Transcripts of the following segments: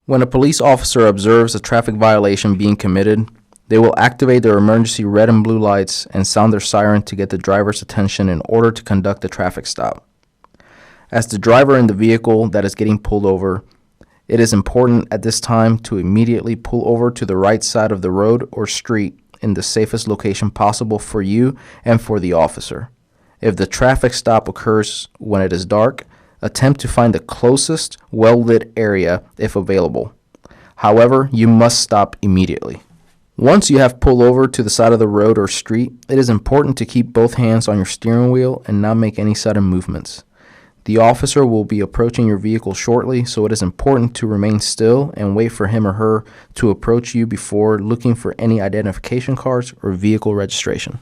When a police officer observes a traffic violation being committed, they will activate their emergency red and blue lights and sound their siren to get the driver's attention in order to conduct a traffic stop. As the driver in the vehicle that is getting pulled over, it is important at this time to immediately pull over to the right side of the road or street in the safest location possible for you and for the officer. If the traffic stop occurs when it is dark, attempt to find the closest well-lit area if available. However, you must stop immediately. Once you have pulled over to the side of the road or street, it is important to keep both hands on your steering wheel and not make any sudden movements. The officer will be approaching your vehicle shortly, so it is important to remain still and wait for him or her to approach you before looking for any identification cards or vehicle registration.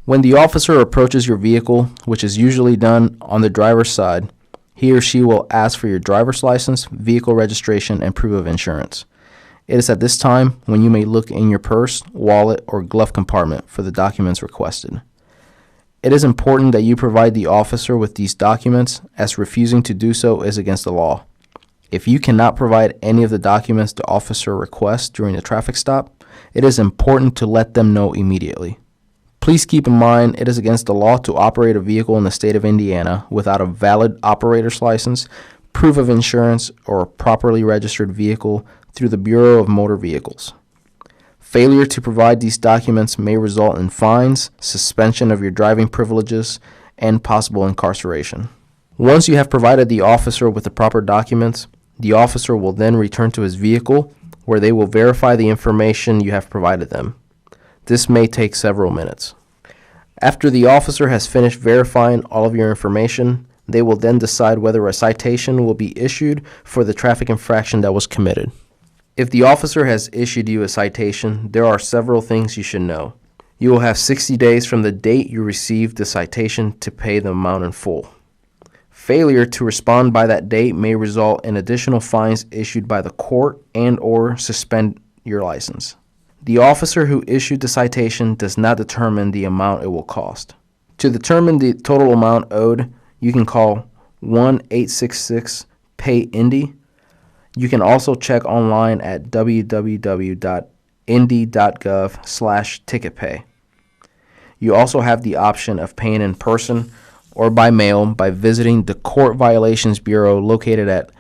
When the officer approaches your vehicle, which is usually done on the driver's side, he or she will ask for your driver's license, vehicle registration, and proof of insurance. It is at this time when you may look in your purse, wallet, or glove compartment for the documents requested. It is important that you provide the officer with these documents, as refusing to do so is against the law. If you cannot provide any of the documents the officer requests during the traffic stop, it is important to let them know immediately. Please keep in mind it is against the law to operate a vehicle in the state of Indiana without a valid operator's license, proof of insurance, or a properly registered vehicle through the Bureau of Motor Vehicles. Failure to provide these documents may result in fines, suspension of your driving privileges, and possible incarceration. Once you have provided the officer with the proper documents, the officer will then return to his vehicle where they will verify the information you have provided them. This may take several minutes. After the officer has finished verifying all of your information, they will then decide whether a citation will be issued for the traffic infraction that was committed. If the officer has issued you a citation, there are several things you should know. You will have 60 days from the date you received the citation to pay the amount in full. Failure to respond by that date may result in additional fines issued by the court and/or suspend your license. The officer who issued the citation does not determine the amount it will cost. To determine the total amount owed, you can call 1-866-PAY-INDY. You can also check online at www.indy.gov/ticketpay. You also have the option of paying in person or by mail by visiting the Court Violations Bureau located at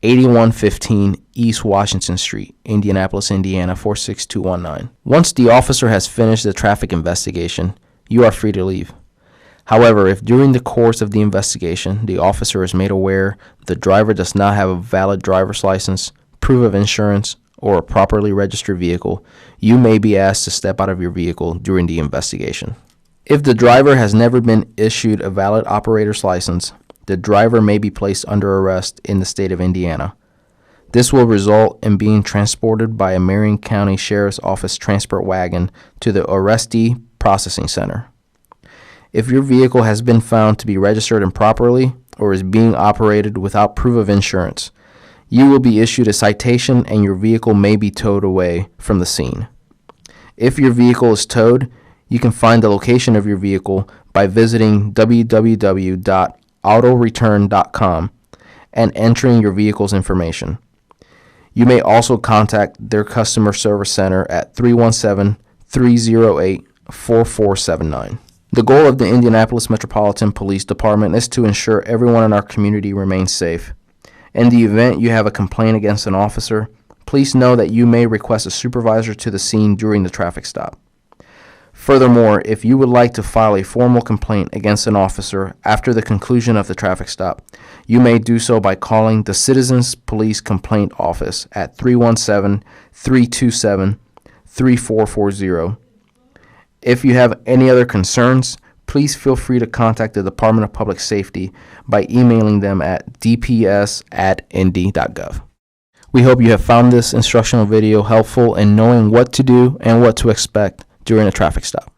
8115 East Washington Street, Indianapolis, Indiana 46219. Once the officer has finished the traffic investigation, you are free to leave. However, if during the course of the investigation the officer is made aware the driver does not have a valid driver's license, proof of insurance, or a properly registered vehicle, you may be asked to step out of your vehicle during the investigation. If the driver has never been issued a valid operator's license, the driver may be placed under arrest in the state of Indiana. This will result in being transported by a Marion County Sheriff's Office transport wagon to the arrestee processing center. If your vehicle has been found to be registered improperly or is being operated without proof of insurance, you will be issued a citation and your vehicle may be towed away from the scene. If your vehicle is towed, you can find the location of your vehicle by visiting www.autoreturn.com and entering your vehicle's information. You may also contact their customer service center at 317-308-4479. The goal of the Indianapolis Metropolitan Police Department is to ensure everyone in our community remains safe. In the event you have a complaint against an officer, please know that you may request a supervisor to the scene during the traffic stop. Furthermore, if you would like to file a formal complaint against an officer after the conclusion of the traffic stop, you may do so by calling the Citizens Police Complaint Office at 317-327-3440. If you have any other concerns, please feel free to contact the Department of Public Safety by emailing them at dps@indy.gov. We hope you have found this instructional video helpful in knowing what to do and what to expect during a traffic stop.